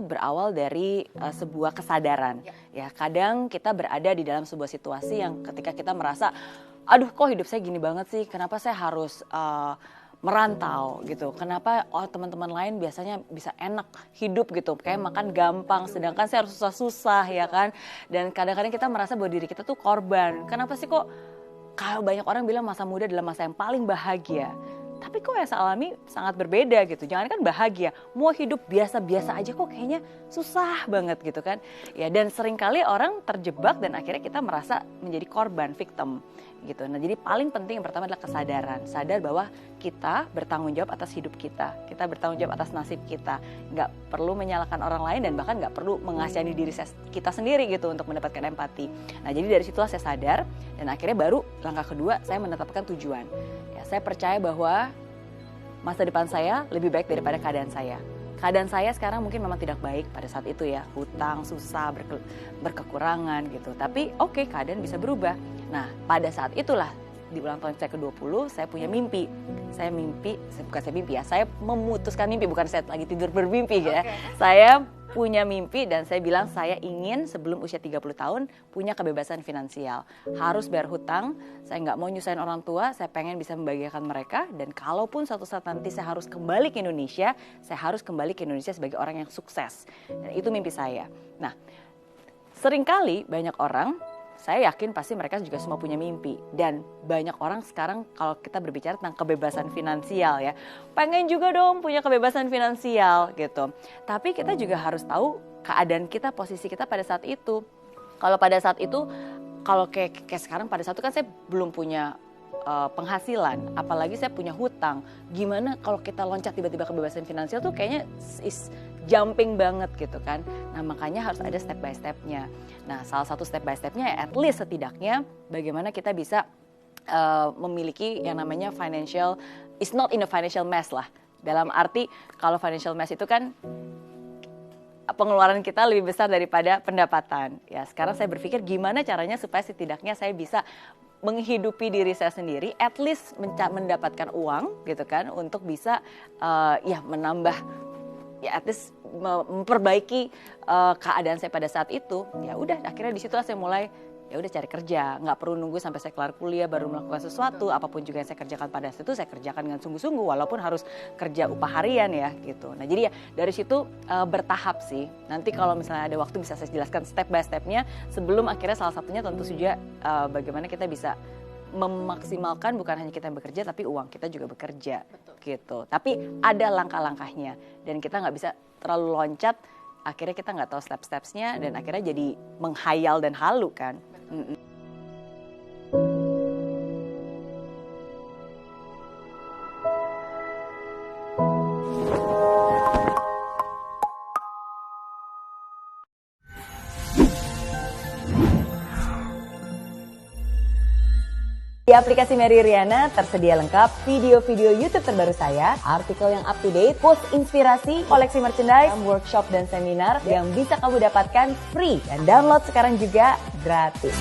itu berawal dari sebuah kesadaran. Ya, kadang kita berada di dalam sebuah situasi yang ketika kita merasa, aduh kok hidup saya gini banget sih, kenapa saya harus merantau gitu. Kenapa teman-teman lain biasanya bisa enak hidup gitu, kayak makan gampang, sedangkan saya harus susah-susah ya kan. Dan kadang-kadang kita merasa bahwa diri kita tuh korban. Kenapa sih kok kalau banyak orang bilang masa muda adalah masa yang paling bahagia. Tapi kok yang saya alami sangat berbeda gitu. Jangan kan bahagia, mau hidup biasa-biasa aja kok kayaknya susah banget gitu kan. Ya, dan seringkali orang terjebak dan akhirnya kita merasa menjadi korban, victim gitu. Nah, jadi paling penting yang pertama adalah kesadaran. Sadar bahwa kita bertanggung jawab atas hidup kita. Kita bertanggung jawab atas nasib kita. Nggak perlu menyalahkan orang lain dan bahkan nggak perlu mengasihani diri kita sendiri gitu untuk mendapatkan empati. Nah, jadi dari situlah saya sadar dan akhirnya baru langkah kedua saya menetapkan tujuan. Ya, saya percaya bahwa masa depan saya lebih baik daripada keadaan saya. Keadaan saya sekarang mungkin memang tidak baik pada saat itu ya. Hutang, susah, berkekurangan gitu. Tapi oke, keadaan bisa berubah. Nah, pada saat itulah di ulang tahun saya ke-20 saya punya mimpi. Saya memutuskan mimpi, bukan saya lagi tidur bermimpi ya. Saya punya mimpi dan saya bilang saya ingin sebelum usia 30 tahun punya kebebasan finansial. Harus bayar hutang, saya nggak mau nyusahin orang tua, saya pengen bisa membahagiakan mereka. Dan kalaupun suatu saat nanti saya harus kembali ke Indonesia, saya harus kembali ke Indonesia sebagai orang yang sukses. Dan itu mimpi saya. Nah, seringkali banyak orang, saya yakin pasti mereka juga semua punya mimpi. Dan banyak orang sekarang kalau kita berbicara tentang kebebasan finansial ya, pengen juga dong punya kebebasan finansial gitu. Tapi kita juga harus tahu keadaan kita, posisi kita pada saat itu. Kalau pada saat itu, kalau kayak sekarang pada saat itu kan saya belum punya penghasilan, apalagi saya punya hutang. Gimana kalau kita loncat tiba-tiba kebebasan finansial tuh kayaknya is jumping banget gitu kan. Nah, makanya harus ada step by stepnya. Nah, salah satu step by stepnya at least setidaknya bagaimana kita bisa memiliki yang namanya financial, is not in a financial mess lah. Dalam arti kalau financial mess itu kan pengeluaran kita lebih besar daripada pendapatan. Ya, sekarang saya berpikir gimana caranya supaya setidaknya saya bisa menghidupi diri saya sendiri, at least mendapatkan uang gitu kan untuk bisa menambah, ya at least memperbaiki keadaan saya pada saat itu. Ya udah, akhirnya di situlah saya mulai ya udah cari kerja, nggak perlu nunggu sampai saya kelar kuliah baru melakukan sesuatu. Apapun juga yang saya kerjakan pada saat itu saya kerjakan dengan sungguh-sungguh walaupun harus kerja upah harian ya gitu. Nah, jadi ya dari situ bertahap sih. Nanti kalau misalnya ada waktu bisa saya jelaskan step by stepnya. Sebelum akhirnya salah satunya tentu saja bagaimana kita bisa memaksimalkan bukan hanya kita yang bekerja tapi uang kita juga bekerja. Betul. Gitu. Tapi ada langkah-langkahnya dan kita nggak bisa terlalu loncat. Akhirnya kita nggak tahu step-stepsnya dan akhirnya jadi menghayal dan halu kan. Di aplikasi Mary Riana tersedia lengkap video-video YouTube terbaru saya, artikel yang up to date, post inspirasi, koleksi merchandise, workshop dan seminar yang bisa kamu dapatkan free dan download sekarang juga gratis.